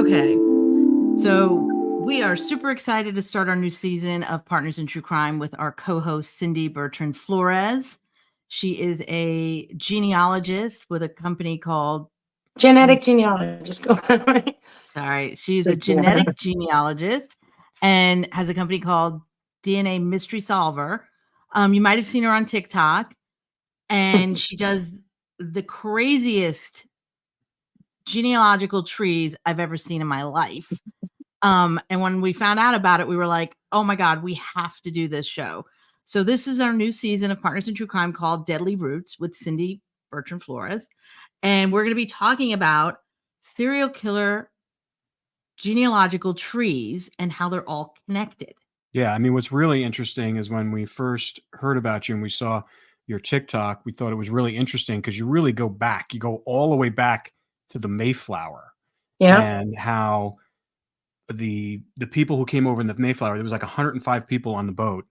Okay. So we are super excited to start our new season of Partners in True Crime with our co-host, Cindy Bertrand Flores. She is a genealogist with a company called Genetic Genealogist. Go on. Sorry, she's a genetic genealogist and has a company called DNA Mystery Solver. You might have seen her on TikTok, and she does the craziest genealogical trees I've ever seen in my life. And when we found out about it, we were like, oh my God, we have to do this show. So this is our new season of Partners in True Crime called Deadly Roots with Cindy Bertrand Flores. And we're going to be talking about serial killer genealogical trees and how they're all connected. Yeah, I mean, what's really interesting is when we first heard about you and we saw your TikTok, we thought it was really interesting because you really go back. You go all the way back to the Mayflower. Yeah. And how the people who came over in the Mayflower, there was like 105 people on the boat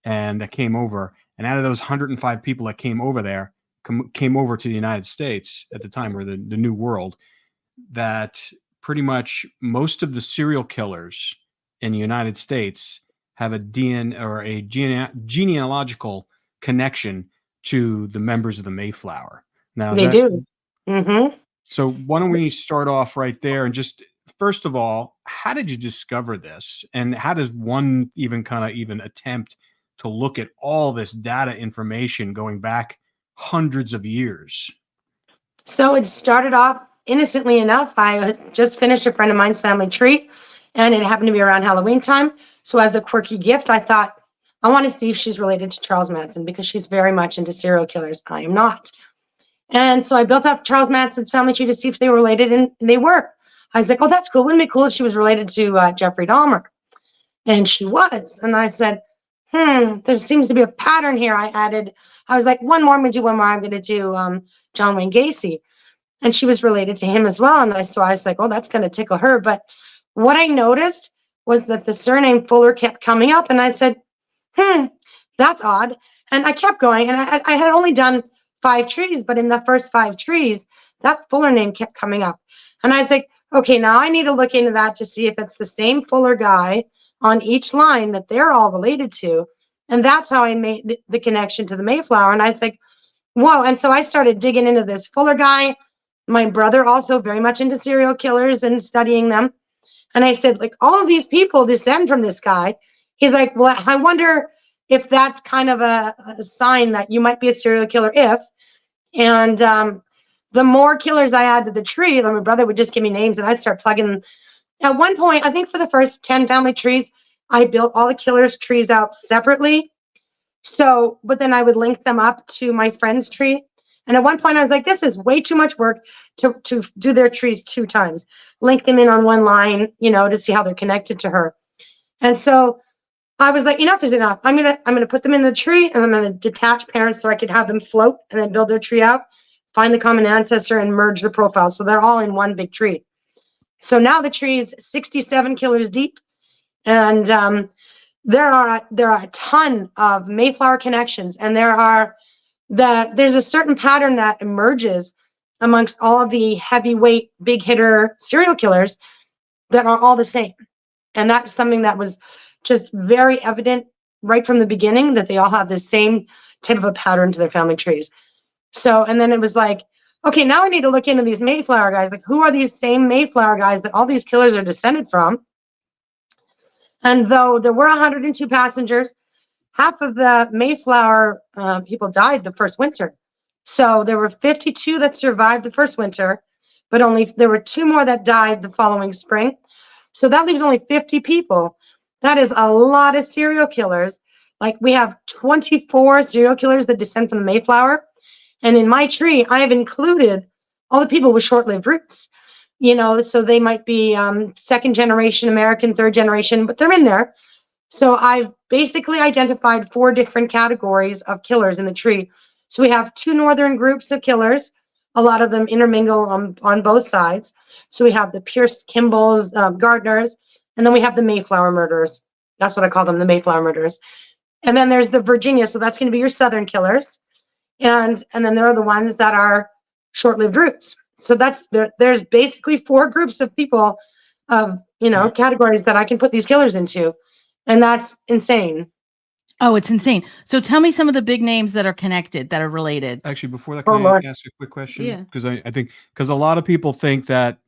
and that came over. And out of those 105 people that came over there, came over to the United States at the time, or the New World, that pretty much most of the serial killers in the United States have a DNA or a genealogical connection to the members of the Mayflower. Now, They do. Mm-hmm. So why don't we start off right there and just, first of all, how did you discover this? And how does one even attempt to look at all this data information going back hundreds of years? So it started off innocently enough. I had just finished a friend of mine's family tree, and it happened to be around Halloween time. So as a quirky gift, I thought, I want to see if she's related to Charles Manson because she's very much into serial killers. I am not. And so I built up Charles Manson's family tree to see if they were related, and they were. I was like, oh, that's cool. Wouldn't it be cool if she was related to Jeffrey Dahmer? And she was. And I said, there seems to be a pattern here. I was like, one more, I'm going to do one more. I'm going to do John Wayne Gacy. And she was related to him as well. And so I was like, oh, that's going to tickle her. But what I noticed was that the surname Fuller kept coming up. And I said, that's odd. And I kept going. And I had only done 5 trees, but in the first 5 trees, that Fuller name kept coming up. And I was like, okay, now I need to look into that to see if it's the same Fuller guy on each line that they're all related to. And that's how I made the connection to the Mayflower. And I was like, whoa. And so I started digging into this Fuller guy. My brother also very much into serial killers and studying them. And I said, like, all of these people descend from this guy. He's like, well, I wonder if that's kind of a sign that you might be a serial killer if. And the more killers I add to the tree, my brother would just give me names and I'd start plugging them. At one point, I think for the first 10 family trees, I built all the killers' trees out separately. So, but then I would link them up to my friend's tree. And at one point I was like, this is way too much work to do their trees 2 times. Link them in on one line, to see how they're connected to her. And so I was like, enough is enough. I'm gonna put them in the tree and I'm gonna detach parents so I could have them float and then build their tree out, find the common ancestor and merge the profiles. So they're all in one big tree. So now the tree is 67 killers deep. And there are a ton of Mayflower connections, and there's a certain pattern that emerges amongst all of the heavyweight, big hitter serial killers that are all the same. And that's something that was just very evident right from the beginning, that they all have the same type of a pattern to their family trees. So, and then it was like, okay, now I need to look into these Mayflower guys. Like, who are these same Mayflower guys that all these killers are descended from? And though there were 102 passengers, half of the Mayflower people died the first winter. So there were 52 that survived the first winter, but there were 2 more that died the following spring. So that leaves only 50 people. That is a lot of serial killers. Like, we have 24 serial killers that descend from the Mayflower. And in my tree, I have included all the people with short-lived roots. So they might be 2nd generation American, 3rd generation, but they're in there. So I've basically identified 4 different categories of killers in the tree. So we have 2 northern groups of killers. A lot of them intermingle on both sides. So we have the Pierce Kimball's, Gardners, and then we have the Mayflower murderers. That's what I call them, the Mayflower murderers. And then there's the Virginia. So that's going to be your southern killers. And then there are the ones that are short-lived roots. So there's basically 4 groups of people of, categories that I can put these killers into. And that's insane. Oh, it's insane. So tell me some of the big names that are connected, that are related. Actually, before that, Oh, can I Lord. ask you a quick question? Yeah. Because I think, because a lot of people think that,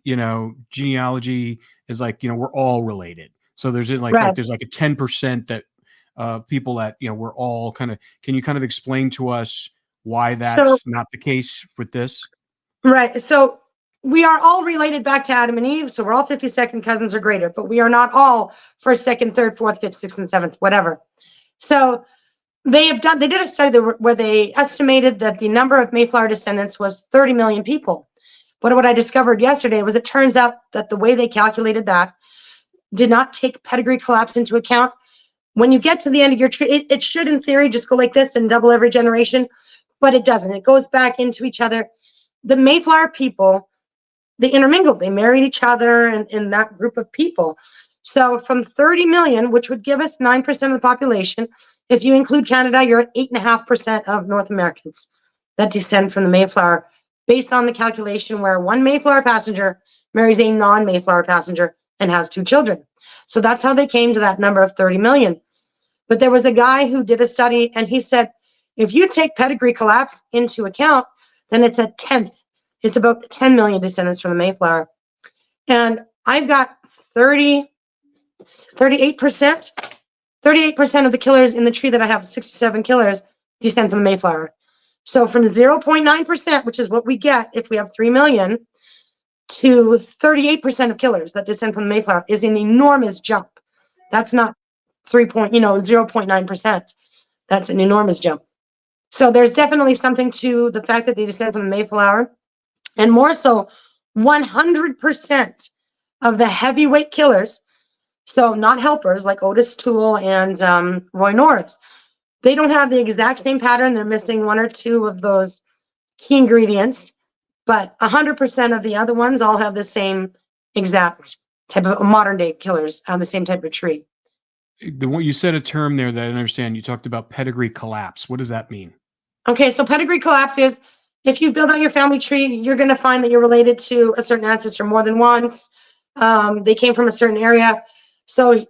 genealogy is like, we're all related. So there's Right. there's like a 10% that people that, we're all kind of, can you kind of explain to us why that's not the case with this? Right. So we are all related back to Adam and Eve. So we're all 52nd cousins or greater, but we are not all first, second, third, fourth, fifth, sixth, and seventh, whatever. So they did a study where they estimated that the number of Mayflower descendants was 30 million people. But what I discovered yesterday was it turns out that the way they calculated that did not take pedigree collapse into account. When you get to the end of your tree, it should, in theory, just go like this and double every generation, but it doesn't. It goes back into each other. The Mayflower people, they intermingled. They married each other in that group of people. So from 30 million, which would give us 9% of the population, if you include Canada, you're at 8.5% of North Americans that descend from the Mayflower, based on the calculation where one Mayflower passenger marries a non-Mayflower passenger and has 2 children. So that's how they came to that number of 30 million. But there was a guy who did a study, and he said, if you take pedigree collapse into account, then it's a tenth. It's about 10 million descendants from the Mayflower. And I've got 38%. 38% of the killers in the tree that I have, 67 killers, descend from the Mayflower. So from 0.9%, which is what we get if we have 3 million, to 38% of killers that descend from the Mayflower is an enormous jump. That's not 0.9%. That's an enormous jump. So there's definitely something to the fact that they descend from the Mayflower. And more so, 100% of the heavyweight killers, so not helpers like Otis Toole and Roy Norris, they don't have the exact same pattern. They're missing 1 or 2 of those key ingredients, but 100% of the other ones all have the same exact type of modern day killers, have the same type of tree. The one you said a term there that I understand. You talked about pedigree collapse. What does that mean? Okay, so pedigree collapse is if you build out your family tree, you're going to find that you're related to a certain ancestor more than once. They came from a certain area. So,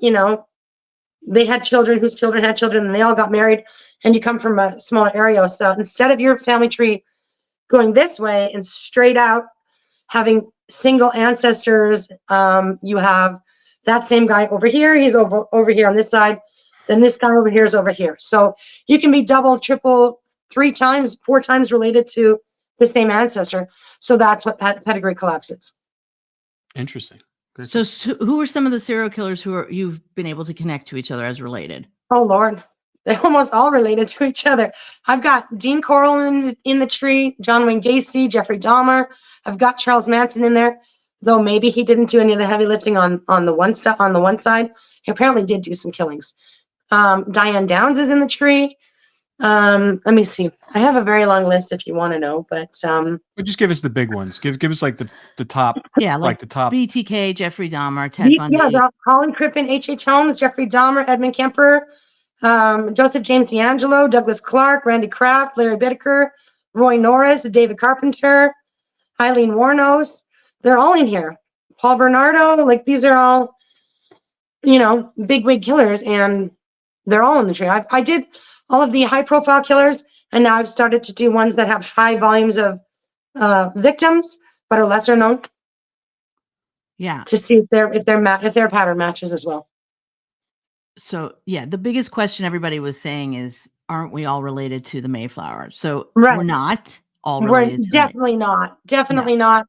they had children whose children had children, and they all got married, and you come from a smaller area. So instead of your family tree going this way and straight out, having single ancestors, you have that same guy over here. He's over here on this side. Then this guy over here is over here. So you can be double, triple, 3 times, 4 times related to the same ancestor. So that's what pedigree collapse is. Interesting. So who are some of the serial killers you've been able to connect to each other as related? Oh, Lord. They're almost all related to each other. I've got Dean Corll in the tree, John Wayne Gacy, Jeffrey Dahmer. I've got Charles Manson in there, though maybe he didn't do any of the heavy lifting on the one side. He apparently did do some killings. Diane Downs is in the tree. Let me see. I have a very long list if you want to know, but just give us the big ones. Give us like the top. Yeah, like the top. BTK, Jeffrey Dahmer, Ted Bundy. Yeah, Colin Crippen, H.H. Holmes, Jeffrey Dahmer, Edmund Kemper, Joseph James D'Angelo, Douglas Clark, Randy Kraft, Larry Bittaker, Roy Norris, David Carpenter, Eileen Warnos. They're all in here. Paul Bernardo, these are all, big wig killers, and they're all in the tree. I did all of the high profile killers, and now I've started to do ones that have high volumes of victims but are lesser known. Yeah. To see if their pattern matches as well. So yeah, the biggest question everybody was saying is, aren't we all related to the Mayflower? So right. We're not all related. We're definitely not. Definitely not.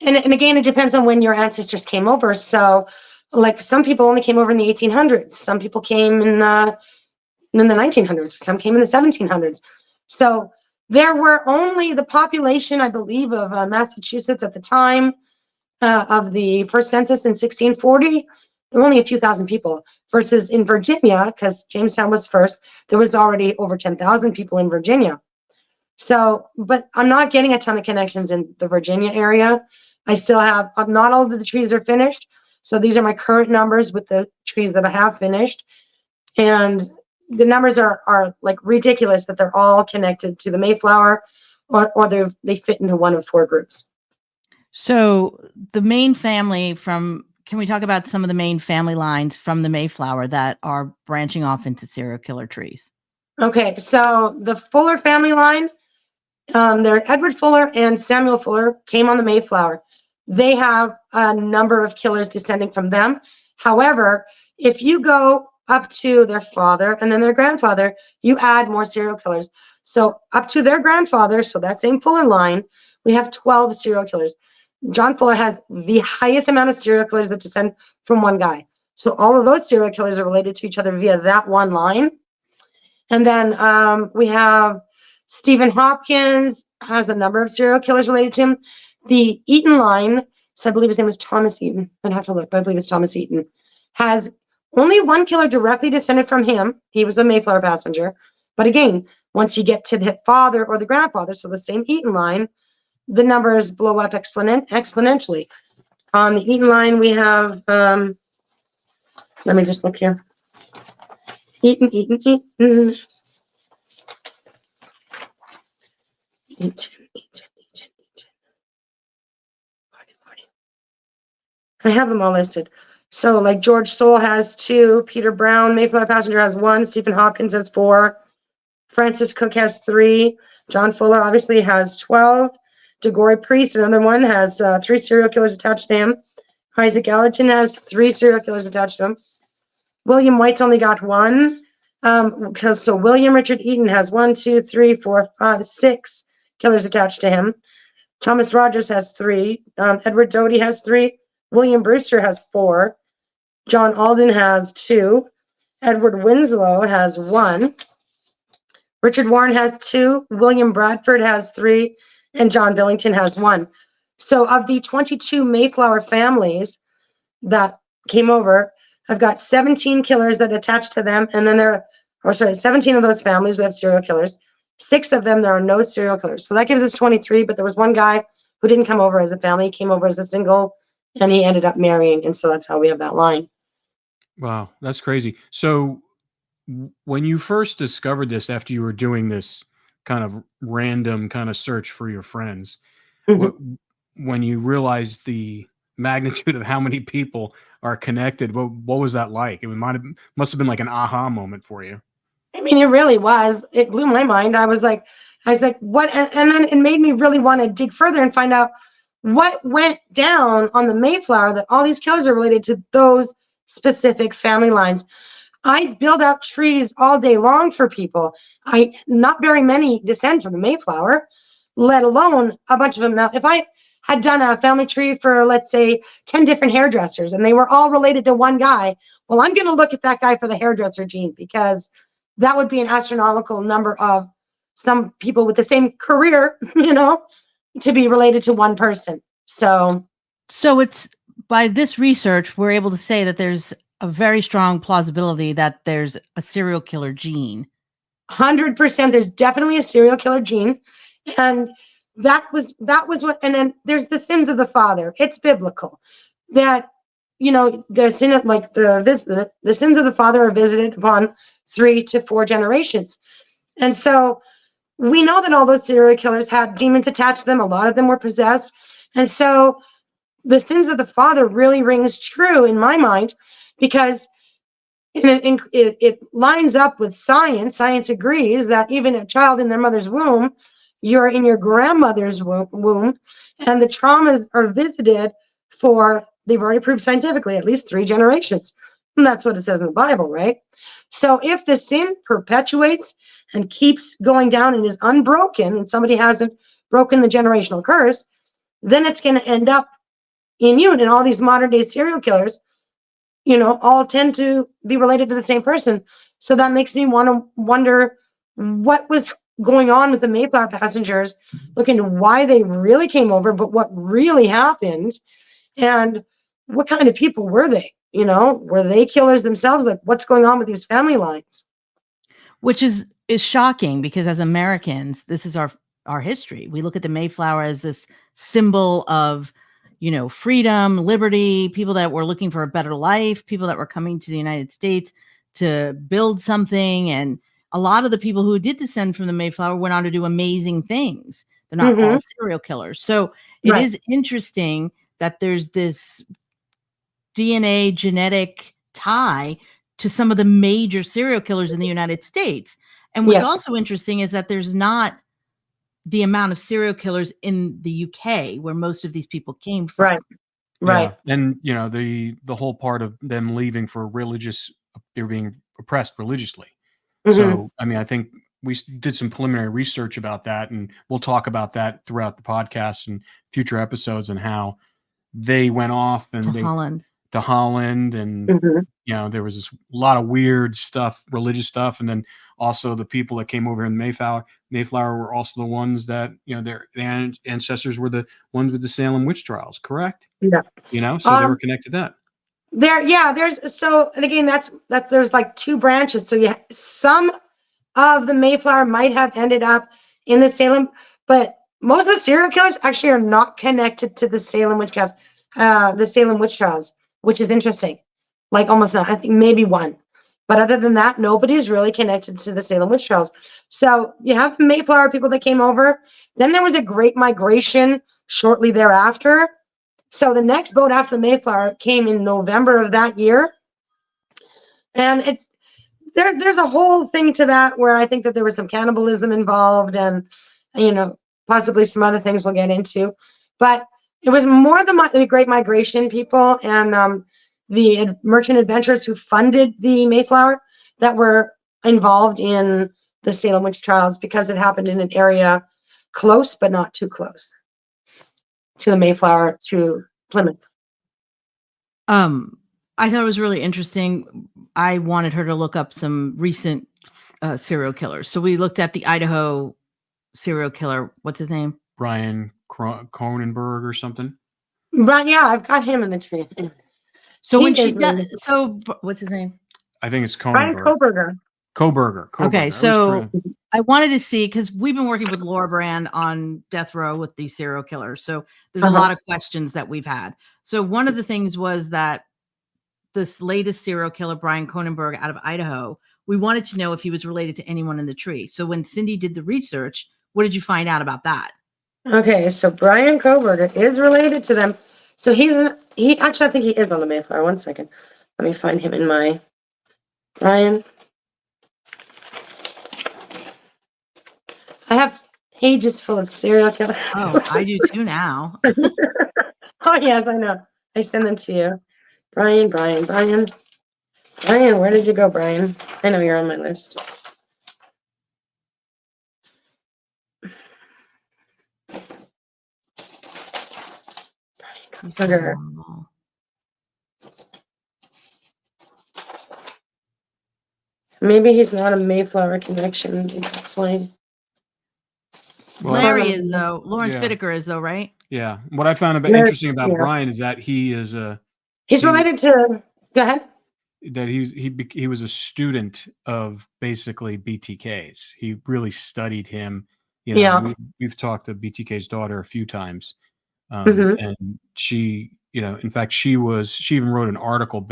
And again, it depends on when your ancestors came over. So like some people only came over in the 1800s. Some people came in the 1900s. Some came in the 1700s. So there were only the population, I believe, of Massachusetts at the time of the first census in 1640. There were only a few thousand people, versus in Virginia, because Jamestown was first, there was already over 10,000 people in Virginia. So, but I'm not getting a ton of connections in the Virginia area. I still have, not all of the trees are finished. So these are my current numbers with the trees that I have finished. And the numbers are like ridiculous that they're all connected to the Mayflower, or they fit into one of 4 groups. So the main family from can we talk about some of the main family lines from the Mayflower that are branching off into serial killer trees? Okay, so the Fuller family line, they're Edward Fuller and Samuel Fuller came on the Mayflower. They have a number of killers descending from them. However, if you go up to their father and then their grandfather, you add more serial killers. So up to their grandfather, so that same Fuller line, we have 12 serial killers. John Fuller has the highest amount of serial killers that descend from one guy. So all of those serial killers are related to each other via that one line. And then we have Stephen Hopkins has a number of serial killers related to him. The Eaton line, so I believe his name is Thomas Eaton. I'd have to look, but I believe it's Thomas Eaton, has only one killer directly descended from him. He was a Mayflower passenger. But again, once you get to the father or the grandfather, so the same Eaton line, the numbers blow up exponentially. On the Eaton line, we have, let me just look here. Eaton. I have them all listed. So like George Soule has 2, Peter Brown, Mayflower passenger has 1, Stephen Hopkins has 4, Francis Cook has 3, John Fuller obviously has 12, DeGory Priest, another one, has 3 serial killers attached to him. Isaac Allerton has 3 serial killers attached to him. William White's only got 1. So William Richard Eaton has 1, 2, 3, 4, 5, 6 killers attached to him. Thomas Rogers has 3. Edward Doty has 3. William Brewster has 4. John Alden has 2. Edward Winslow has 1. Richard Warren has 2. William Bradford has 3. And John Billington has 1. So of the 22 Mayflower families that came over, I've got 17 killers that attach to them. And then 17 of those families, we have serial killers. 6 of them, there are no serial killers. So that gives us 23, but there was one guy who didn't come over as a family. He came over as a single, and he ended up marrying. And so that's how we have that line. Wow, that's crazy. So when you first discovered this, after you were doing this kind of random kind of search for your friends, when you realized the magnitude of how many people are connected, what was that like? It must have been like an aha moment for you. I mean, it really was. It blew my mind. I was like, what? And then it made me really want to dig further and find out what went down on the Mayflower that all these killers are related to those specific family lines. I build out trees all day long for people. Not very many descend from the Mayflower, let alone a bunch of them. Now, if I had done a family tree for, let's say, 10 different hairdressers and they were all related to one guy, well, I'm going to look at that guy for the hairdresser gene, because that would be an astronomical number of some people with the same career, to be related to one person. So it's by this research, we're able to say that there's a very strong plausibility that there's a serial killer gene. 100%. There's definitely a serial killer gene. And that was what, and then there's the sins of the father. It's biblical that, the sin of, like the sins of the father are visited upon 3 to 4 generations. And so we know that all those serial killers had demons attached to them. A lot of them were possessed. And so the sins of the father really rings true in my mind, because it lines up with science. Science agrees that even a child in their mother's womb, you're in your grandmother's womb, and the traumas are visited for, they've already proved scientifically, at least 3 generations. And that's what it says in the Bible, right? So if the sin perpetuates and keeps going down and is unbroken, and somebody hasn't broken the generational curse, then it's going to end up in you. And all these modern day serial killers, all tend to be related to the same person. So that makes me want to wonder what was going on with the Mayflower passengers, look into why they really came over, but what really happened, and what kind of people were they? Were they killers themselves? Like, what's going on with these family lines? Which is shocking, because as Americans, this is our history. We look at the Mayflower as this symbol of, freedom, liberty, people that were looking for a better life, people that were coming to the United States to build something. And a lot of the people who did descend from the Mayflower went on to do amazing things. They're not all serial killers. So it is interesting that there's this DNA genetic tie to some of the major serial killers in the United States. And what's also interesting is that there's not the amount of serial killers in the UK where most of these people came from. Right. Yeah. And the whole part of them leaving for religious, they're being oppressed religiously. So I mean, I think we did some preliminary research about that, and we'll talk about that throughout the podcast and future episodes, and how they went off and to Holland, and there was this lot of weird stuff, religious stuff, and then also the people that came over in Mayflower were also the ones that their ancestors were the ones with the Salem witch trials, correct? Yeah. So they were connected to that. And again, that's there's like two branches. So some of the Mayflower might have ended up in the Salem, but most of the serial killers actually are not connected to the Salem witch trials, which is interesting. Like almost not. I think maybe one, but other than that, nobody's really connected to the Salem witch trials. So you have the Mayflower people that came over. Then there was a great migration shortly thereafter. So the next boat after the Mayflower came in November of that year. And there's a whole thing to that where I think that there was some cannibalism involved and, possibly some other things we'll get into. But it was more the Great Migration people and the merchant adventurers who funded the Mayflower that were involved in the Salem witch trials, because it happened in an area close, but not too close to the Mayflower, to Plymouth. I thought it was really interesting. I wanted her to look up some recent serial killers. So we looked at the Idaho serial killer. What's his name? Bryan Kohberger or something. But yeah, I've got him in the tree. So when she does, what's his name? I think it's Bryan Kohberger. Kohberger. Okay, so I wanted to see, because we've been working with Laura Brand on death row with these serial killers. So there's a lot of questions that we've had. So one of the things was that this latest serial killer, Bryan Kohberger out of Idaho, we wanted to know if he was related to anyone in the tree. So when Cindy did the research, what did you find out about that? Okay, so Bryan Kohberger is related to them. So he actually, I think he is on the Mayflower. One second. Let me find him in my Bryan. I have pages full of serial killers. Oh, I do too now. Oh, yes, I know. I send them to you. Bryan, where did you go, Bryan? I know you're on my list. Sugar. Maybe he's not a Mayflower connection. That's why. Well, Larry is though. Lawrence Whitaker is though, right? Yeah. What I found interesting about Bryan is that he is he's related to. Go ahead. That he was a student of basically BTK's. He really studied him. We've talked to BTK's daughter a few times, and she, in fact, she even wrote an article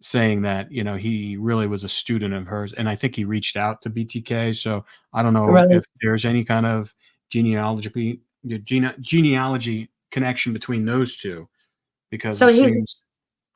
saying that he really was a student of hers, and I think he reached out to BTK. So I don't know if there's any kind of genealogy connection between those two, because it seems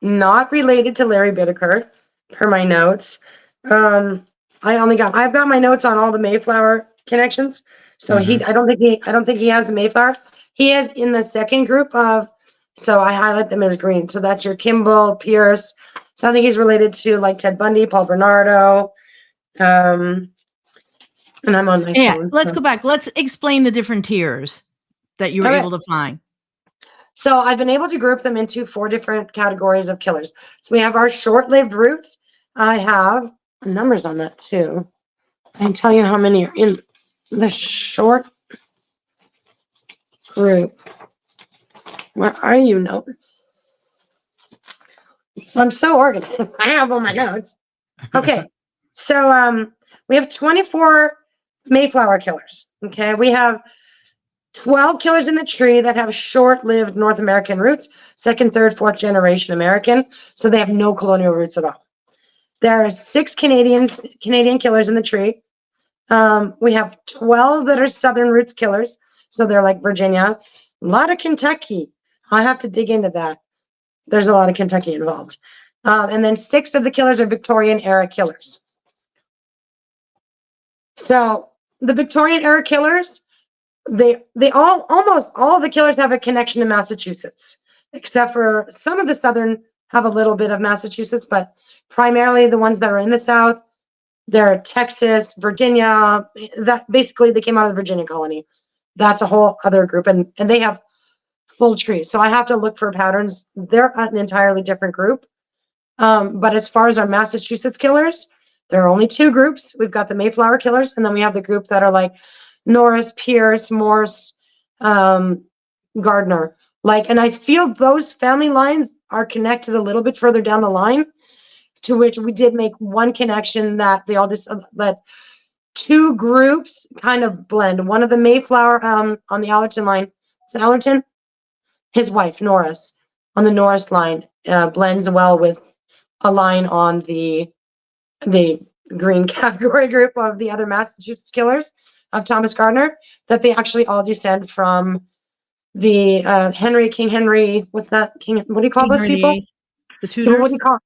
not related to Larry Whitaker, per my notes. I've got my notes on all the Mayflower connections. So I don't think he has the Mayflower. He is in the second group of, so I highlight them as green. So that's your Kimball, Pierce. So I think he's related to like Ted Bundy, Paul Bernardo. And I'm on my phone. Let's go back. Let's explain the different tiers that you were able to find. So I've been able to group them into 4 different categories of killers. So we have our short-lived roots. I have numbers on that too. I can tell you how many are in the short group. Where are you, notes? So I'm so organized. I have all my notes. Okay. So we have 24 Mayflower killers. Okay. We have 12 killers in the tree that have short-lived North American roots, 2nd, 3rd, 4th generation American. So they have no colonial roots at all. There are 6 Canadian killers in the tree. We have 12 that are Southern roots killers. So they're like Virginia. A lot of Kentucky. I have to dig into that. there's a lot of Kentucky involved. And then 6 of the killers are Victorian era killers. So the Victorian era killers, they all, almost all of the killers have a connection to Massachusetts, except for some of the Southern have a little bit of Massachusetts, but primarily the ones that are in the South, they're Texas, Virginia, that basically they came out of the Virginia colony. That's a whole other group, and they have full trees. So I have to look for patterns. They're an entirely different group. But as far as our Massachusetts killers, there are only 2 groups. We've got the Mayflower killers, and then we have the group that are like Norris, Pierce, Morse, Gardner. And I feel those family lines are connected a little bit further down the line, to which we did make one connection that they all that 2 groups kind of blend. One of the Mayflower on the Allerton line, is it Allerton? His wife, Norris, on the Norris line, blends well with a line on the green category group of the other Massachusetts killers of Thomas Gardner, that they actually all descend from the King Henry, what's that? What do you call King those Henry people? VIII, the Tudors. What do you call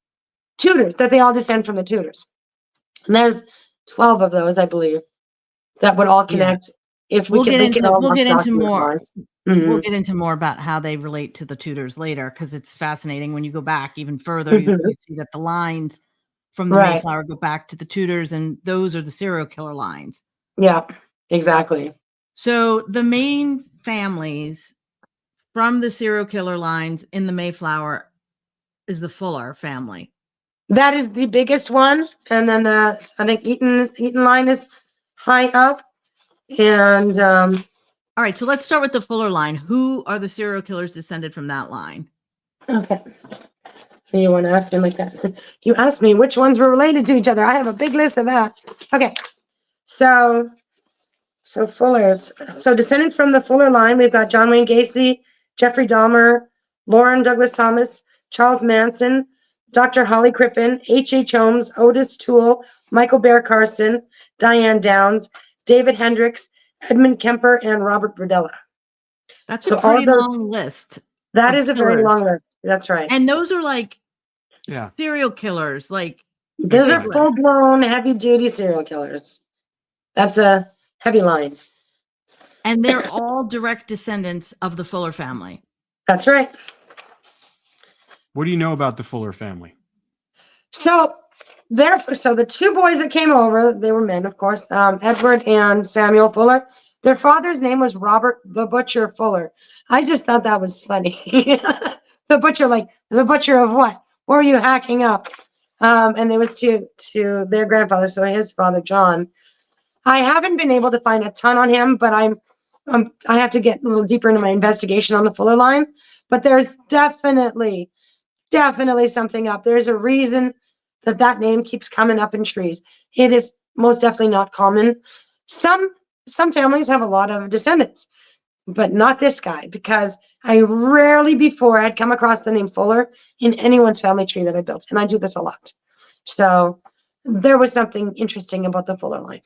Tudors? That they all descend from the Tudors. And there's 12 of those, I believe, that would all connect. If we We'll could, get they could all into document more. lines. Mhm. We'll get into more about how they relate to the Tudors later, because it's fascinating. When you go back even further, Mhm. you see that the lines from the Right. Mayflower go back to the Tudors, and those are the serial killer lines. Yeah, exactly. So the main families from the serial killer lines in the Mayflower is the Fuller family. That is the biggest one, and then I think Eaton line is high up, and All right, so let's start with the Fuller line. Who are the serial killers descended from that line? okay. You want to ask me like that? You asked me which ones were related to each other. I have a big list of that. Okay, so Fullers. So descended from the Fuller line, we've got John Wayne Gacy, Jeffrey Dahmer, Lauren Douglas Thomas, Charles Manson, Dr. Holly Crippen, H.H. Holmes, Otis Toole, Michael Bear Carson, Diane Downs, David Hendricks, Edmund Kemper, and Robert Burdella. That's So a all pretty of those, long list. that of is a very killers. long list. That's right. And those are like Yeah. serial killers. Like Those are big list. full-blown, heavy-duty serial killers. That's a heavy line. And they're all direct descendants of the Fuller family. That's right. What do you know about the Fuller family? So the 2 boys that came over, they were men, of course, Edward and Samuel Fuller. Their father's name was Robert the Butcher Fuller. I just thought that was funny. The butcher, like the butcher of what? What were you hacking up? And they was to their grandfather, so his father, John. I haven't been able to find a ton on him, but I have to get a little deeper into my investigation on the Fuller line. But there's definitely something up. There's a reason that name keeps coming up in trees. It is most definitely not common. Some families have a lot of descendants, but not this guy, because I rarely before had come across the name Fuller in anyone's family tree that I built, and I do this a lot. So there was something interesting about the Fuller line.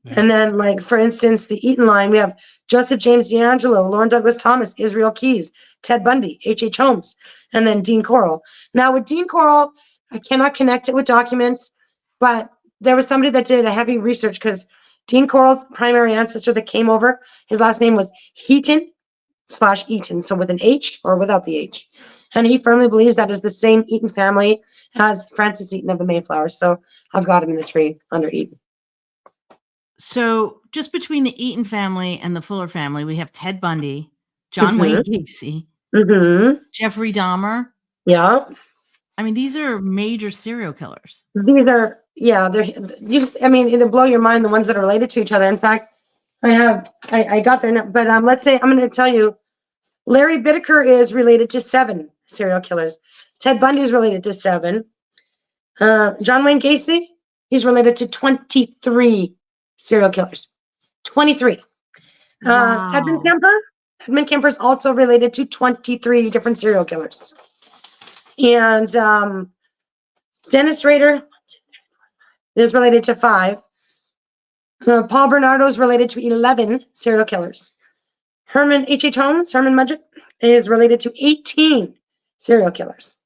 Yeah. And then, like, for instance, the Eaton line, we have Joseph James D'Angelo, Lauren Douglas Thomas, Israel Keyes, Ted Bundy, H.H. Holmes, and then Dean Corll. Now, with Dean Corll, I cannot connect it with documents, but there was somebody that did a heavy research, because Dean Corll's primary ancestor that came over, his last name was Heaton/Eaton, so with an H or without the H. And he firmly believes that is the same Eaton family as Francis Eaton of the Mayflower. So I've got him in the tree under Eaton. So just between the Eaton family and the Fuller family, we have Ted Bundy, John Wayne Gacy, Jeffrey Dahmer. Yeah. I mean, these are major serial killers. These are, it'll blow your mind, the ones that are related to each other. In fact, I got there, but let's say, I'm going to tell you, Larry Bittaker is related to 7 serial killers. Ted Bundy is related to 7. John Wayne Gacy, he's related to 23 serial killers. 23. Wow. Edmund Kemper is also related to 23 different serial killers. And Dennis Rader is related to 5. Paul Bernardo is related to 11 serial killers. Herman Mudgett is related to 18 serial killers.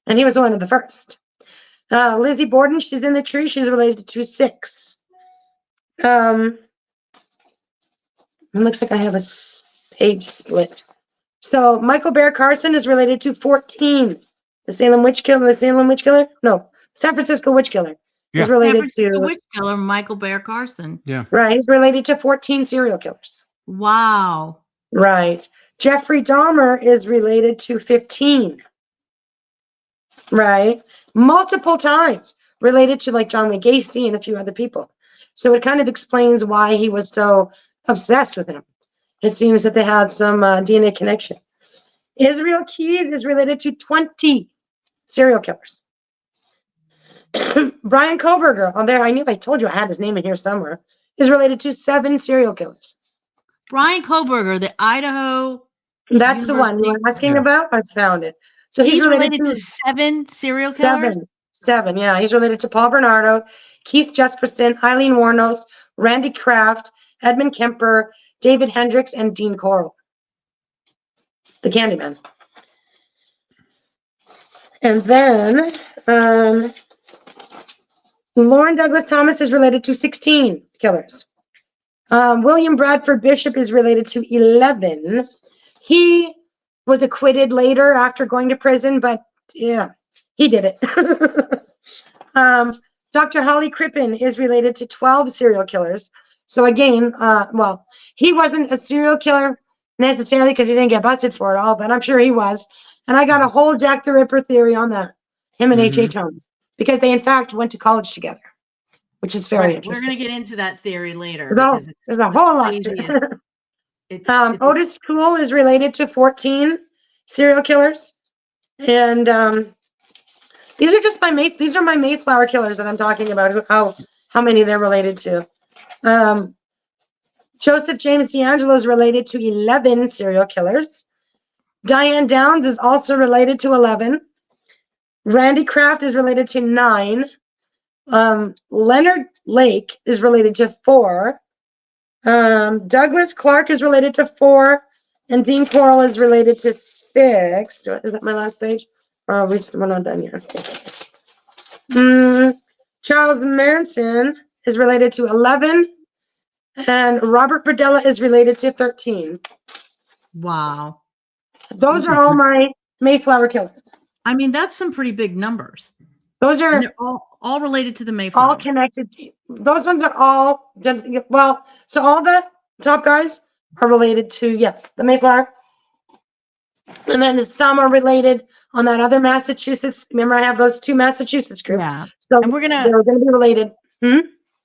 And he was one of the first. Lizzie Borden, she's in the tree. She's related to 6. It looks like I have a page split. So Michael Bear Carson is related to 14. The Salem witch killer? No, San Francisco witch killer. Yeah. Is related San Francisco to witch killer Michael Bear Carson. Yeah. right. He's related to 14 serial killers. Wow. Right. Jeffrey Dahmer is related to 15. Right. Multiple times related to like John Wayne Gacy and a few other people. So it kind of explains why he was so obsessed with him. It seems that they had some DNA connection. Israel Keys is related to 20 serial killers. Bryan Kohberger, on there, I told you I had his name in here somewhere, is related to 7 serial killers. Bryan Kohberger, the Idaho. That's the one you were asking about. I found it. So he's related to 7 serial killers. 7, yeah. He's related to Paul Bernardo, Keith Jesperson, Eileen Warnos, Randy Kraft, Edmund Kemper, David Hendricks, and Dean Coral, the Candyman. And then Lauren Douglas Thomas is related to 16 killers. William Bradford Bishop is related to 11. He was acquitted later after going to prison, but yeah, he did it. Dr. Holly Crippen is related to 12 serial killers. So again, well, he wasn't a serial killer necessarily because he didn't get busted for it all, but I'm sure he was. And I got a whole Jack the Ripper theory on that, him and H.H. Holmes, because they in fact went to college together, which is very interesting. We're going to get into that theory later. There's a whole lot. Otis Toole is related to 14 serial killers. And these are just my Mayflower killers that I'm talking about, how many they're related to. Joseph James DeAngelo is related to 11 serial killers. Diane Downs is also related to 11. Randy Kraft is related to 9. Leonard Lake is related to 4. Douglas Clark is related to 4. And Dean Coral is related to 6. Is that my last page? Oh, we're not done yet. Charles Manson is related to 11. And Robert Berdella is related to 13. Wow. Those are all my Mayflower killers. I mean, that's some pretty big numbers. Those are and they're all related to the Mayflower. All connected. Those ones are all, well, so all the top guys are related to, yes, the Mayflower. And then some are related on that other Massachusetts. Remember, I have those 2 Massachusetts groups. Yeah. So and they're going to be related.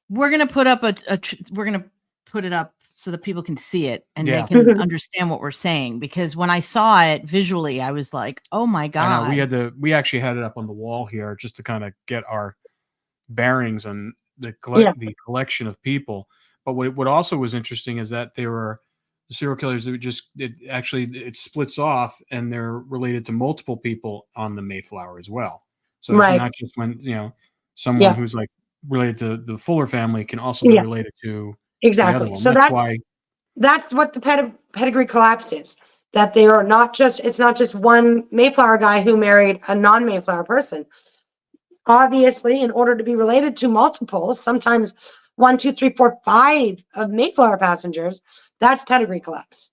We're going to put up we're going to put it up so that people can see it and they can understand what we're saying. Because when I saw it visually, I was like, oh my God. We actually had it up on the wall here just to kind of get our bearings on the collection of people. But what also was interesting is that they were the serial killers that it splits off and they're related to multiple people on the Mayflower as well. So it's not just when, someone who's like related to the Fuller family can also be related to the other one. So that's what the pedigree collapse is. That they are it's not just one Mayflower guy who married a non-Mayflower person. Obviously, in order to be related to multiples, sometimes 1, 2, 3, 4, 5 of Mayflower passengers, that's pedigree collapse.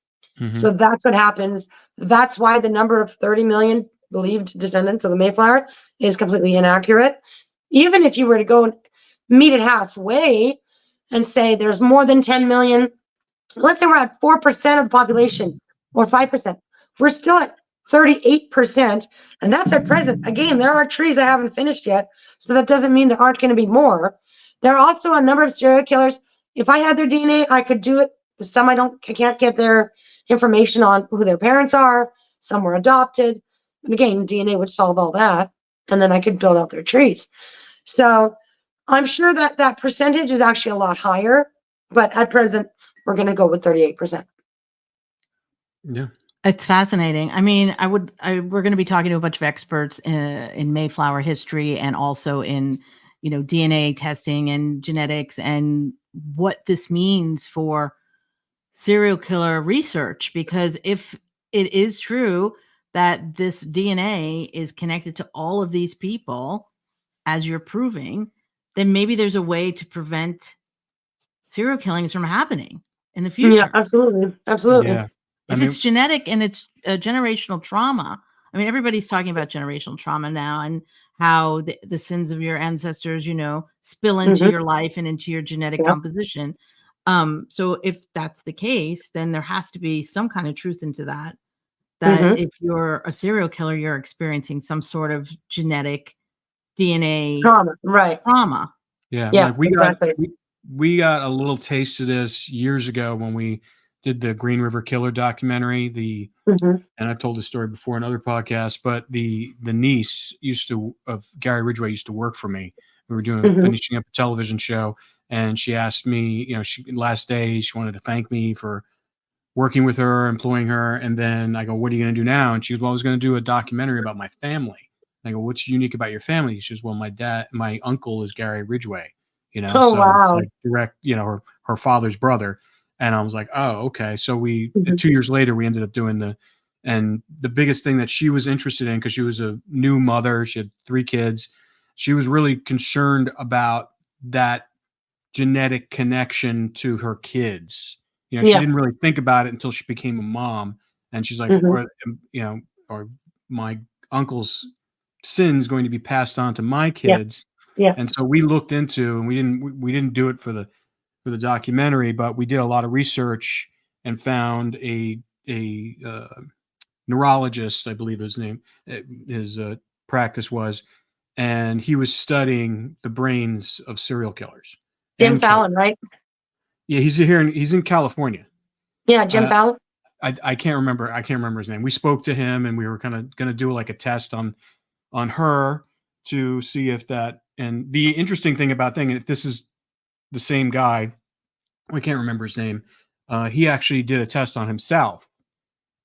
So that's what happens. That's why the number of 30 million believed descendants of the Mayflower is completely inaccurate. Even if you were to go and meet it halfway and say there's more than 10 million, let's say we're at 4% of the population or 5%, we're still at 38%, and that's at present. Again, there are trees I haven't finished yet, so that doesn't mean there aren't going to be more. There are also a number of serial killers. If I had their DNA, I could do it. Some I can't get their information on who their parents are. Some were adopted. And again, DNA would solve all that, and then I could build out their trees. So I'm sure that percentage is actually a lot higher, but at present, we're going to go with 38%. Yeah. It's fascinating. I mean, we're going to be talking to a bunch of experts in Mayflower history and also in, DNA testing and genetics and what this means for serial killer research. Because if it is true that this DNA is connected to all of these people, as you're proving, then maybe there's a way to prevent serial killings from happening in the Yeah, future. absolutely. Absolutely. Yeah. If it's genetic and it's generational trauma, I mean, everybody's talking about generational trauma now and how the sins of your ancestors, spill into your life and into your genetic Yep. composition. So if that's the case, then there has to be some kind of truth into that. That if you're a serial killer, you're experiencing some sort of genetic DNA Trauma. Right. trauma. Yeah. Yeah, Like exactly. we got a little taste of this years ago when we did the Green River Killer documentary. And I've told this story before in other podcasts, but the niece of Gary Ridgway used to work for me. We were finishing up a television show, and she asked me, last day, she wanted to thank me for working with her, employing her. And then I go, what are you going to do now? And she goes, well, I was going to do a documentary about my family. And I go, what's unique about your family? She goes, well, my uncle is Gary Ridgway, Oh, so wow. it's like direct, her father's brother. And I was like, oh, okay. So 2 years later, we ended up doing and the biggest thing that she was interested in, because she was a new mother, she had 3 kids. She was really concerned about that genetic connection to her kids. She didn't really think about it until she became a mom. And she's like, or my uncle's sin's going to be passed on to my kids. Yeah. And so we looked into, and we didn't do it for the documentary, but we did a lot of research and found a neurologist, I believe his practice was, and he was studying the brains of serial killers. Jim Fallon, right? Yeah, he's in California. Yeah, Jim Fallon. I can't remember his name. We spoke to him, and we were kind of going to do like a test on her to see if that. And the interesting thing about if this is the same guy, I can't remember his name. He actually did a test on himself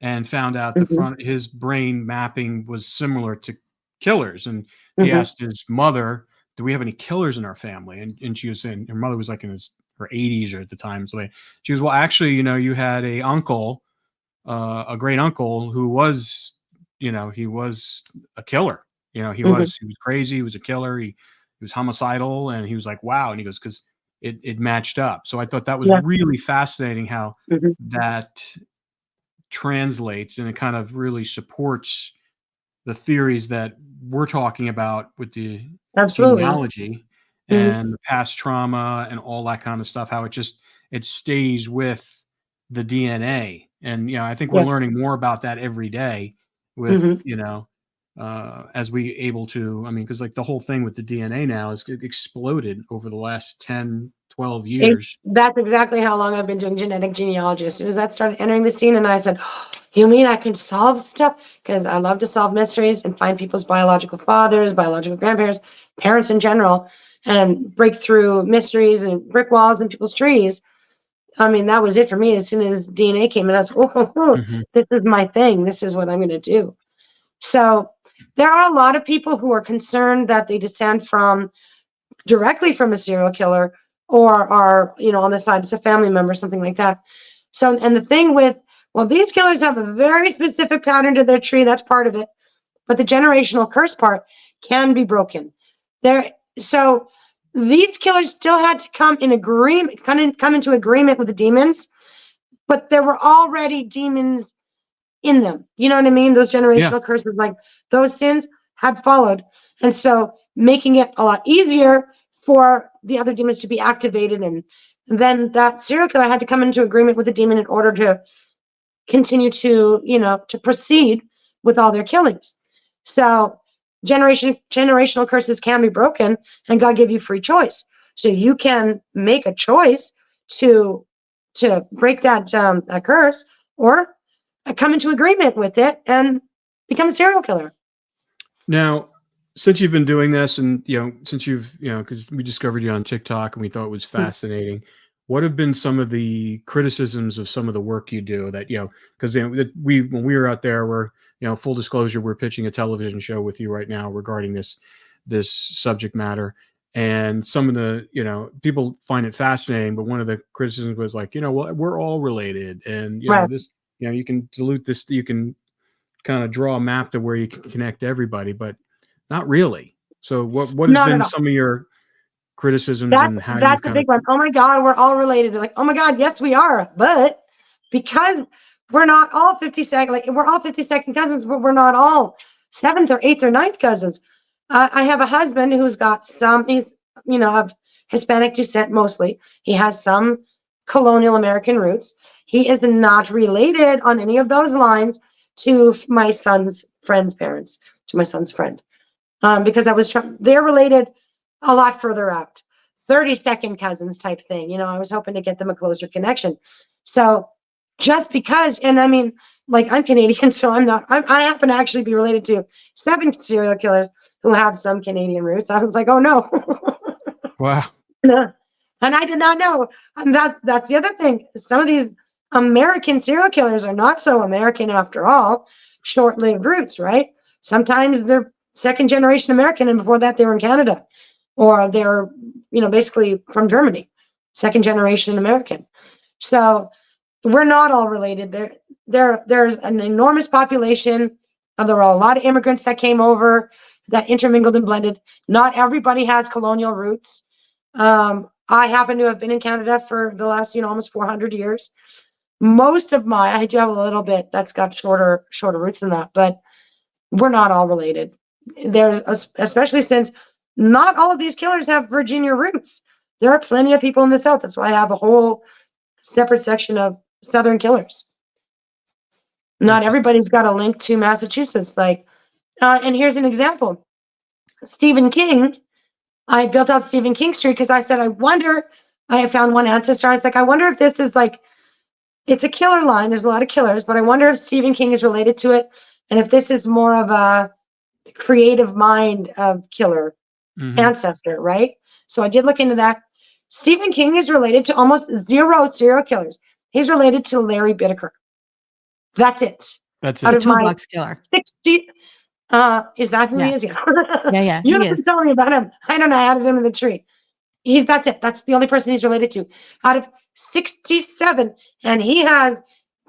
and found out his brain mapping was similar to killers. And he asked his mother, do we have any killers in our family? And she was saying, her mother was like in her 80s or at the time. So she was, well, actually, you had a uncle, a great uncle who was, he was a killer. He was crazy. He was a killer. He was homicidal. And he was like, wow. And he goes, because it matched up. So I thought that was really fascinating how that translates, and it kind of really supports the theories that we're talking about with the genealogy and the past trauma and all that kind of stuff, how it stays with the DNA. And I think we're learning more about that every day with as we able to, because like the whole thing with the DNA now has exploded over the last 10, 12 years. That's exactly how long I've been doing genetic genealogy. As soon as that started entering the scene, and I said, oh, you mean I can solve stuff? Because I love to solve mysteries and find people's biological fathers, biological grandparents, parents in general, and break through mysteries and brick walls and people's trees. That was it for me. As soon as DNA came in, I was, this is my thing. This is what I'm going to do. So there are a lot of people who are concerned that they descend directly from a serial killer, or are, on the side, it's a family member, something like that. So, and the thing with, these killers have a very specific pattern to their tree. That's part of it. But the generational curse part can be broken. So these killers still had to come into agreement with the demons, but there were already demons in them. You know what I mean? Those generational curses, like those sins had followed. And so making it a lot easier for the other demons to be activated. And then that serial killer had to come into agreement with the demon in order to continue to, to proceed with all their killings. So generational curses can be broken, and God gave you free choice. So you can make a choice to break that curse, or come into agreement with it and become a serial killer. Now, since you've been doing this, and since you've because we discovered you on TikTok and we thought it was fascinating, what have been some of the criticisms of some of the work you do that because when we were out there, we're full disclosure, we're pitching a television show with you right now regarding this subject matter, and some of the people find it fascinating, but one of the criticisms was like, well, we're all related, and this you can dilute this, you can kind of draw a map to where you can connect everybody, but not really. So what has Not been at all. some of your criticisms and how you That's a kind big one. Oh my God, we're all related. They're like, oh my God, yes, we are. But because we're not all 52nd, like we're all 52nd cousins, but we're not all 7th or 8th or 9th cousins. I have a husband who's got he's, of Hispanic descent mostly. He has some colonial American roots. He is not related on any of those lines to my son's friend's parents, to my son's friend. Because they're related a lot further out, 32nd cousins type thing. I was hoping to get them a closer connection. So just because, and I mean, like I'm Canadian, so I happen to actually be related to 7 serial killers who have some Canadian roots. I was like, oh no. wow. And I did not know. And that's the other thing. Some of these American serial killers are not so American after all, short-lived roots, right? Sometimes they're second generation American, and before that they were in Canada, or they're basically from Germany, second generation American. So we're not all related. There's an enormous population. There were a lot of immigrants that came over that intermingled and blended. Not everybody has colonial roots. I happen to have been in Canada for the last almost 400 years. I do have a little bit that's got shorter roots than that, but we're not all related. Especially since not all of these killers have Virginia roots. There are plenty of people in the South. That's why I have a whole separate section of Southern killers. Not everybody's got a link to Massachusetts. And here's an example. Stephen King, I built out Stephen King Street because I said, I have found one ancestor. I was like, I wonder if this is it's a killer line. There's a lot of killers, but I wonder if Stephen King is related to it. And if this is more of a creative mind of killer ancestor, right? So I did look into that. Stephen King is related to almost 0 serial killers. He's related to Larry Bittaker. That's it. That's Out it. of my killer. 60, is that who he is? Yeah. You he have to is. tell me about him. I don't know. I added him to the tree. That's it. That's the only person he's related to. Out of 67, and he has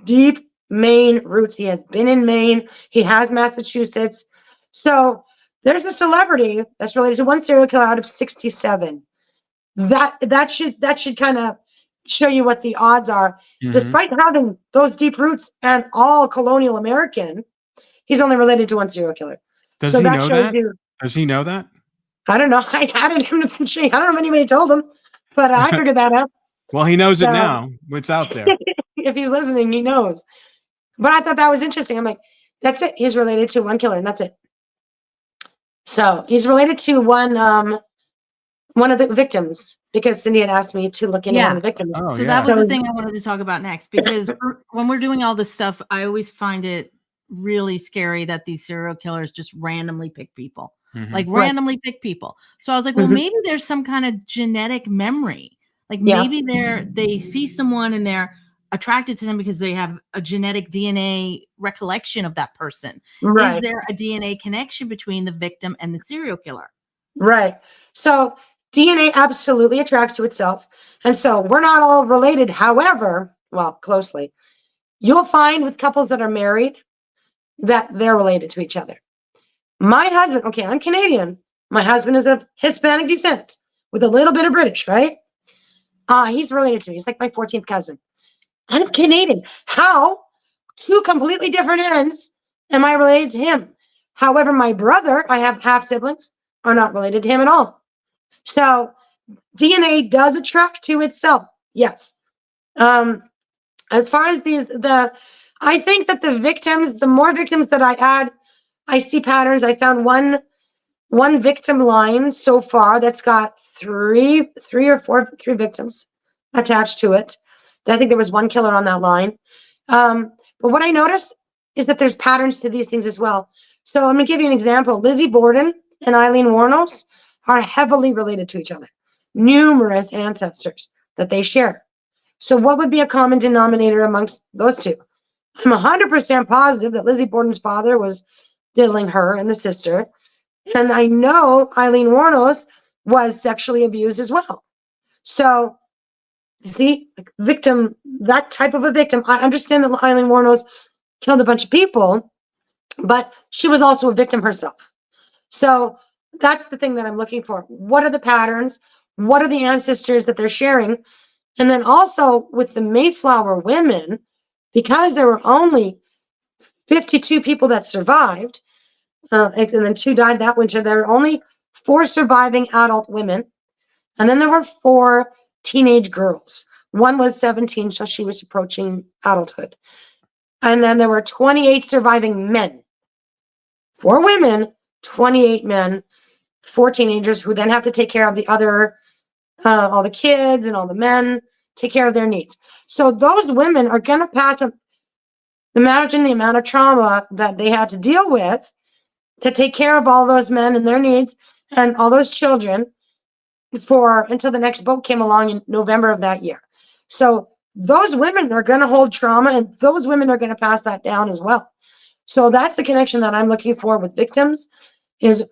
deep Maine roots. He has been in Maine. He has Massachusetts. So there's a celebrity that's related to 1 serial killer out of 67. That should kind of show you what the odds are. Despite having those deep roots and all colonial American, he's only related to 1 serial killer. Does he know that? Does he know that? I don't know. I added him to the tree. I don't know if anybody told him, but I figured that out. Well, he knows it now. It's out there. If he's listening, he knows. But I thought that was interesting. I'm like, that's it. He's related to 1 killer, and that's it. So he's related to one of the victims, because Cindy had asked me to look into one of the victims. Oh, so that was the thing I wanted to talk about next, because when we're doing all this stuff, I always find it really scary that these serial killers just randomly pick people, randomly pick people. So I was like, well, maybe there's some kind of genetic memory. Maybe they see someone and they're attracted to them because they have a genetic DNA recollection of that person. Right. Is there a DNA connection between the victim and the serial killer? Right. So DNA absolutely attracts to itself. And so we're not all related. However, well, closely, you'll find with couples that are married that they're related to each other. My husband, okay, I'm Canadian. My husband is of Hispanic descent with a little bit of British, right? He's related to me. He's like my 14th cousin. I'm Canadian. How? 2 completely different ends am I related to him? However, my brother, I have half siblings, are not related to him at all. So DNA does attract to itself. Yes. As far as I think that the more victims that I add, I see patterns. I found one victim line so far that's got three victims attached to it. I think there was 1 killer on that line. But what I noticed is that there's patterns to these things as well. So I'm going to give you an example. Lizzie Borden and Eileen Wuornos are heavily related to each other. Numerous ancestors that they share. So what would be a common denominator amongst those two? I'm 100% positive that Lizzie Borden's father was diddling her and the sister. And I know Eileen Wuornos was sexually abused as well. So, see, victim, that type of a victim. I understand that Eileen Wuornos killed a bunch of people, but she was also a victim herself. So that's the thing that I'm looking for. What are the patterns? What are the ancestors that they're sharing? And then also with the Mayflower women, because there were only 52 people that survived, and then 2 died that winter, there were only 4 surviving adult women. And then there were 4 teenage girls. One was 17, so she was approaching adulthood. And then there were 28 surviving men. 4 women, 28 men, 4 teenagers who then have to take care of the other, all the kids and all the men, take care of their needs. So those women are going to pass up. Imagine the amount of trauma that they had to deal with to take care of all those men and their needs and all those children for until the next boat came along in November of that year. So those women are going to hold trauma, and those women are going to pass that down as well. So that's the connection that I'm looking for with victims, is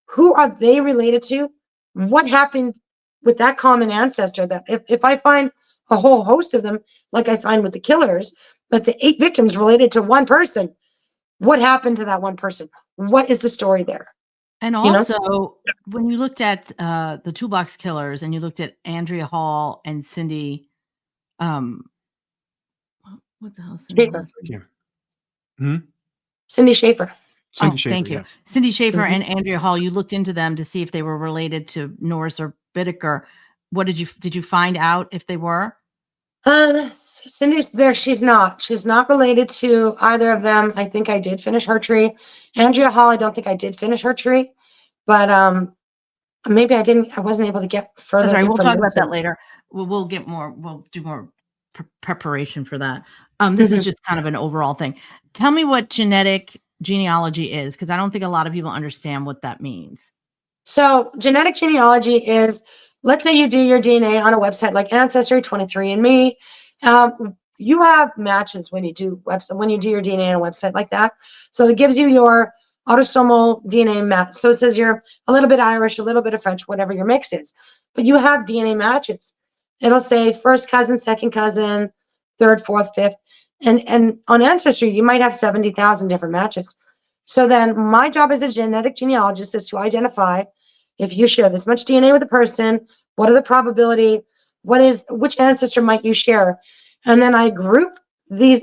who are they related to? What happened with that common ancestor? That if I find a whole host of them, like I find with the killers, let's say 8 victims related to one person, what happened to that one person? What is the story there? And also, when you looked at the Toolbox Killers and you looked at Andrea Hall and Cindy, what the hell is Cindy? Cindy Schaefer. Cindy Schaefer, thank you. yeah. Cindy Schaefer and Andrea Hall, you looked into them to see if they were related to Norris or Bittaker. What did you find out if they were? Cindy, there, she's not related to either of them. I think I did finish her tree. Andrea Hall, I don't think I did finish her tree, but maybe I didn't. I wasn't able to get further. That's right. We'll talk about that later. We'll get more. We'll do more preparation for that. This is just kind of an overall thing. Tell me what genetic genealogy is, because I don't think a lot of people understand what that means. So genetic genealogy is, let's say you do your DNA on a website like Ancestry, 23andMe. You have matches when you do your DNA on a website like that. So it gives you your autosomal DNA match. So it says you're a little bit Irish, a little bit of French, whatever your mix is. But you have DNA matches. It'll say first cousin, second cousin, third, fourth, fifth. And on Ancestry, you might have 70,000 different matches. So then my job as a genetic genealogist is to identify, if you share this much DNA with a person, what are the probability? Which ancestor might you share? And then I group these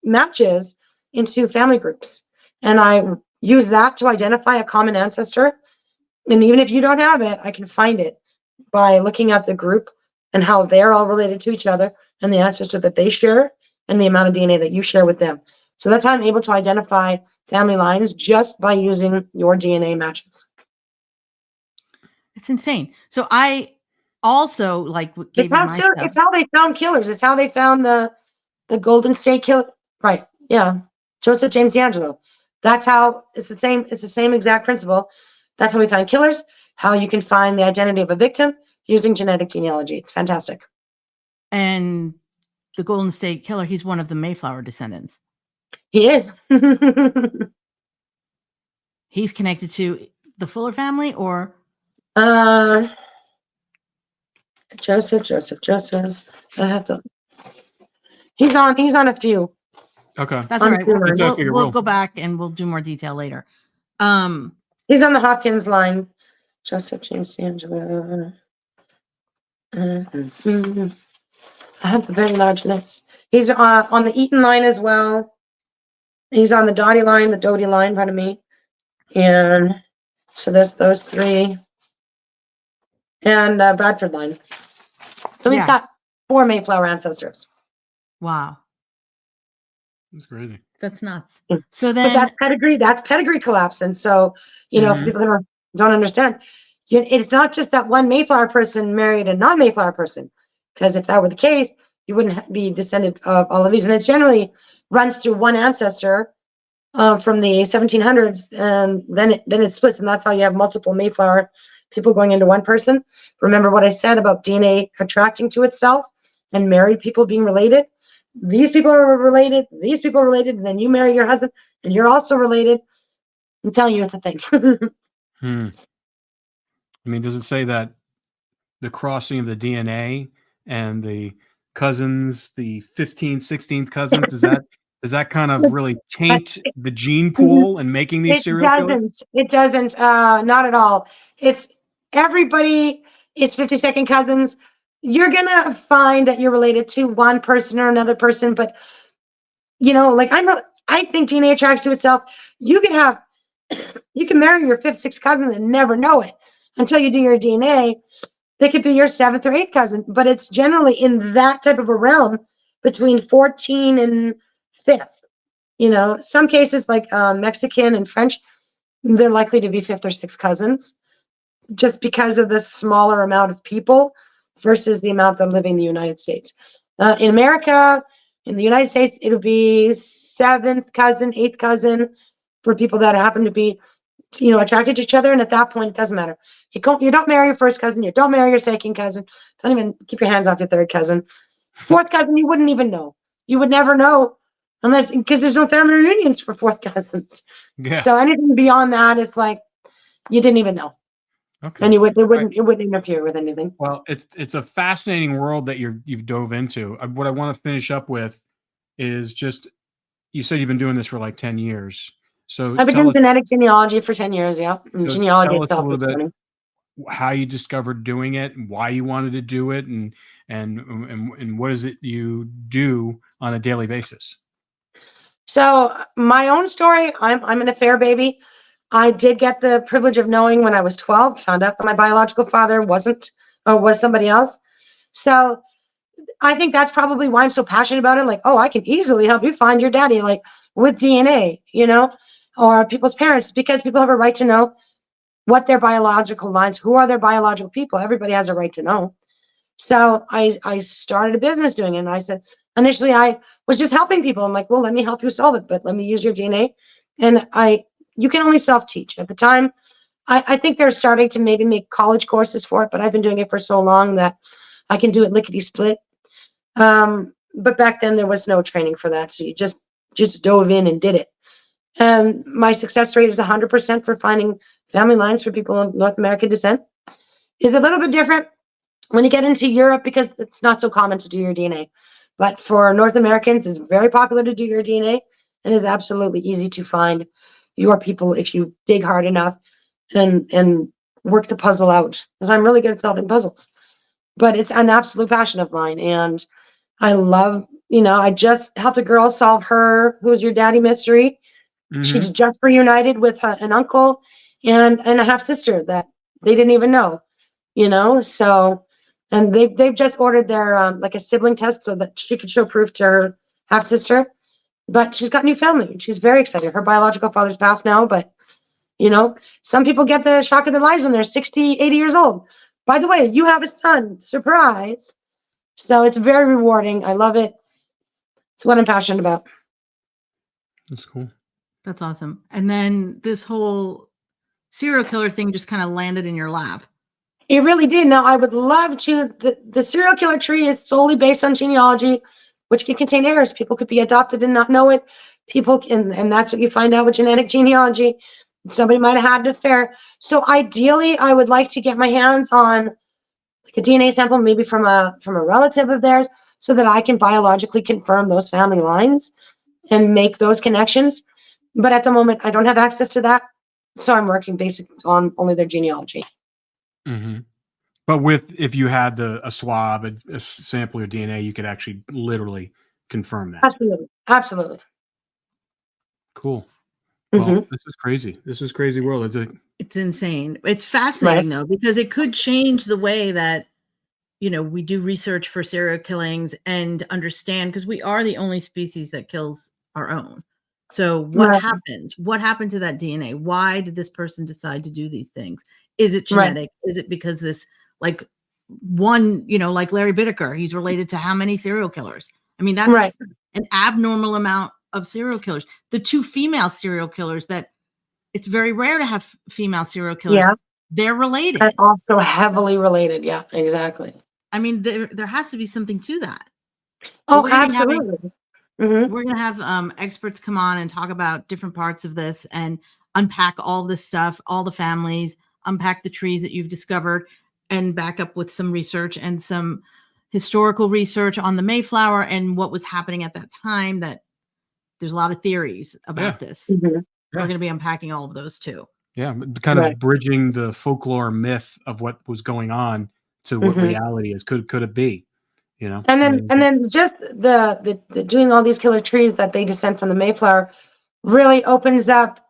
matches into family groups. And I use that to identify a common ancestor. And even if you don't have it, I can find it by looking at the group and how they're all related to each other and the ancestor that they share and the amount of DNA that you share with them. So that's how I'm able to identify family lines, just by using your DNA matches. It's insane. So I also it's how they found killers. It's how they found the Golden State Killer. Right. Yeah. Joseph James D'Angelo. That's how it's the same exact principle. That's how we find killers, how you can find the identity of a victim using genetic genealogy. It's fantastic. And the Golden State Killer, he's one of the Mayflower descendants. He is. He's connected to the Fuller family, or Joseph. I have to. He's on a few. Okay, that's all right. We'll go back and we'll do more detail later. He's on the Hopkins line. Joseph James D'Angelo. I have a very large list. He's on the Eaton line as well. He's on the Doty line, pardon me. And so there's those 3. And Bradford line. So he's got 4 Mayflower ancestors. Wow. That's crazy. That's nuts. So then, but that's pedigree collapse. And so, for people that don't understand, it's not just that one Mayflower person married a non-Mayflower person. Because if that were the case, you wouldn't be descendant of all of these. And it generally runs through one ancestor from the 1700s, and then it splits. And that's how you have multiple Mayflower people going into one person. Remember what I said about DNA attracting to itself and married people being related? These people are related, and then you marry your husband, and you're also related. I'm telling you, it's a thing. I mean, does it say that the crossing of the DNA and the cousins, the 15th, 16th cousins, does that Does that kind of really But taint the gene pool and making these it serial killers? doesn't. It doesn't. Not at all. It's everybody is 52nd cousins. You're gonna find that you're related to one person or another person, but like I think DNA attracts to itself. You can have, you can marry your fifth, sixth cousin and never know it until you do your DNA. They could be your seventh or eighth cousin, but it's generally in that type of a realm between 14 and fifth. Some cases like Mexican and French, they're likely to be fifth or sixth cousins just because of the smaller amount of people versus the amount that are living in the United States. In America, in the United States, it would be seventh cousin, eighth cousin for people that happen to be, attracted to each other. And at that point, it doesn't matter. You don't marry your first cousin. You don't marry your second cousin. Don't even keep your hands off your third cousin. Fourth cousin, you wouldn't even know. You would never know because there's no family reunions for fourth cousins. Yeah. So anything beyond that, it's like you didn't even know. Okay. And it wouldn't interfere with anything. Well, it's a fascinating world that you've dove into. What I want to finish up with is just, you said you've been doing this for like 10 years. So I've been doing genetic genealogy for 10 years, yeah. And so genealogy tell us a itself little is funny. bit how you discovered doing it and why you wanted to do it and what is it you do on a daily basis? So my own story, I'm an affair baby. I did get the privilege of knowing when I was 12, found out that my biological father wasn't or was somebody else. So I think that's probably why I'm so passionate about it. Like, oh, I can easily help you find your daddy, like with DNA, or people's parents, because people have a right to know what their biological lines, who are their biological people. Everybody has a right to know. So I started a business doing it. And I said, initially I was just helping people. I'm like, well, let me help you solve it, but let me use your DNA. And you can only self-teach. At the time, I think they're starting to maybe make college courses for it, but I've been doing it for so long that I can do it lickety-split. But back then there was no training for that. So you just dove in and did it. And my success rate is 100% for finding family lines for people of North American descent. It's a little bit different when you get into Europe because it's not so common to do your DNA. But for North Americans, it's very popular to do your DNA and is absolutely easy to find your people if you dig hard enough and work the puzzle out. Because I'm really good at solving puzzles. But it's an absolute passion of mine. And I love, I just helped a girl solve her Who's Your Daddy mystery. Mm-hmm. She just reunited with an uncle and a half sister that they didn't even know, so, and they've just ordered their like a sibling test so that she could show proof to her half sister, but she's got new family and she's very excited. Her biological father's passed now, but some people get the shock of their lives when they're 60, 80 years old. By the way, you have a son, surprise. So it's very rewarding. I love it. It's what I'm passionate about. That's cool. That's awesome. And then this whole serial killer thing just kind of landed in your lap. It really did. Now, I would love to. The serial killer tree is solely based on genealogy, which can contain errors. People could be adopted and not know it. And that's what you find out with genetic genealogy. Somebody might have had an affair. So ideally, I would like to get my hands on like a DNA sample, maybe from a relative of theirs, so that I can biologically confirm those family lines and make those connections. But at the moment, I don't have access to that. So I'm working basically on only their genealogy. Mm-hmm. But if you had a swab, a sample of DNA, you could actually literally confirm that. Absolutely. Cool. Mm-hmm. Well, this is crazy. This is crazy world. It's insane. It's fascinating though, because it could change the way that, we do research for serial killings and understand, because we are the only species that kills our own. So what happened? What happened to that DNA? Why did this person decide to do these things? Is it genetic? Is it because this, like one, like Larry Bittaker, he's related to how many serial killers? I mean, that's an abnormal amount of serial killers. The two female serial killers that it's very rare to have female serial killers. Yeah. They're related. And also heavily related. Yeah, exactly. I mean, there has to be something to that. Oh, absolutely. We're going to have experts come on and talk about different parts of this and unpack all this stuff, all the families, unpack the trees that you've discovered, and back up with some research and some historical research on the Mayflower and what was happening at that time that there's a lot of theories about this. Mhm. We're going to be unpacking all of those too. Yeah, kind Right. of bridging the folklore myth of what was going on to what Mhm. reality is. Could it be? You know, And I then mean, and then just the doing all these killer trees that they descend from the Mayflower really opens up,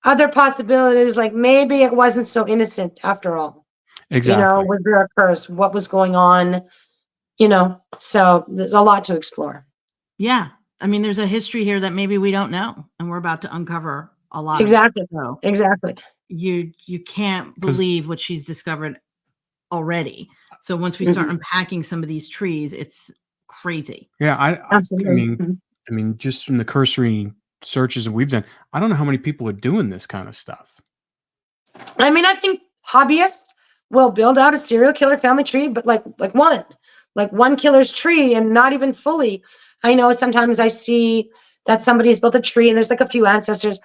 other possibilities. Like maybe it wasn't so innocent after all. exactly. Was there a curse? What was going on? So there's a lot to explore. Yeah. I mean, there's a history here that maybe we don't know, and we're about to uncover a lot Exactly. of it. So Exactly. you can't 'Cause- believe what she's discovered already. So once we start Mhm. unpacking some of these trees, it's crazy. Yeah, I Absolutely. Mhm. mean, just from the cursory searches that we've done, I don't know how many people are doing this kind of stuff. I mean, I think hobbyists will build out a serial killer family tree, but like one killer's tree, and not even fully. I know sometimes I see that somebody's built a tree and there's like a few ancestors,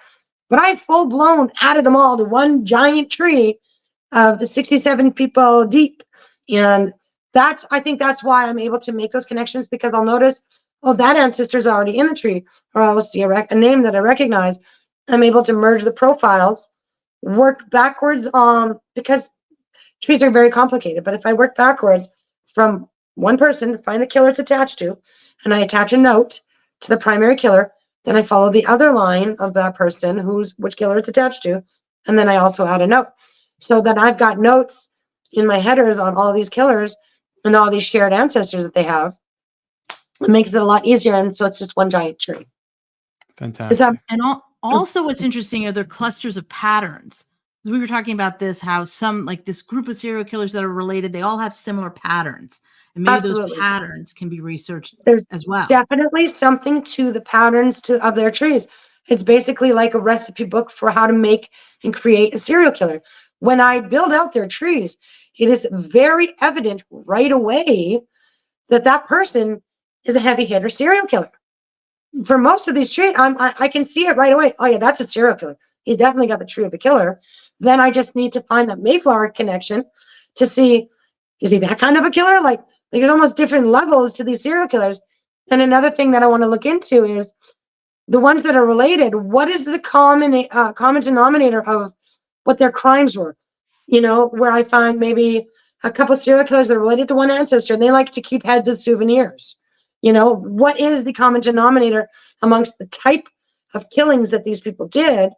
but I full blown added them all to one giant tree of the 67 people deep. And I think that's why I'm able to make those connections, because I'll notice, oh, that ancestor's already in the tree, or I'll see a name that I recognize. I'm able to merge the profiles, work backwards because trees are very complicated. But if I work backwards from one person to find the killer it's attached to, and I attach a note to the primary killer, then I follow the other line of that person which killer it's attached to, and then I also add a note. So then I've got notes in my headers on all these killers and all these shared ancestors that they have. It makes it a lot easier, and so it's just one giant tree. Fantastic. And also what's interesting are their clusters of patterns. Because we were talking about this, how some, like this group of serial killers that are related, they all have similar patterns. And maybe Absolutely. those patterns can be researched There's as well. definitely something to the patterns of their trees. It's basically like a recipe book for how to make and create a serial killer. When I build out their trees, it is very evident right away that that person is a heavy hitter serial killer. For most of these trees, I can see it right away. Oh yeah, that's a serial killer. He's definitely got the tree of a killer. Then I just need to find that Mayflower connection to see, is he that kind of a killer? Like there's almost different levels to these serial killers. And another thing that I want to look into is the ones that are related. What is the common denominator of what their crimes were? Where I find maybe a couple of serial killers that are related to one ancestor, and they like to keep heads as souvenirs. What is the common denominator amongst the type of killings that these people did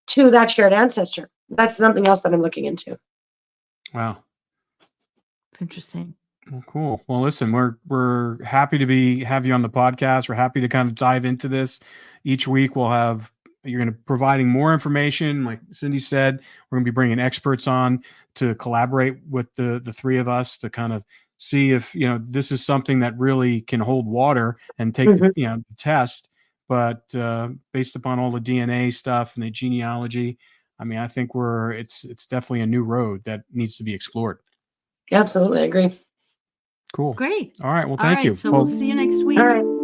to that shared ancestor? That's something else that I'm looking into. Wow. It's interesting. Well, cool. Well, listen, we're happy to have you on the podcast. We're happy to kind of dive into this. Each week you're going to providing more information. Like Cindy said, we're going to be bringing experts on to collaborate with the three of us to kind of see if, this is something that really can hold water and take the test. But based upon all the DNA stuff and the genealogy, I mean, I think it's definitely a new road that needs to be explored. Absolutely, I agree. Cool. Great. All right. Well, All thank right, you. so Well, we'll see you next week. All right.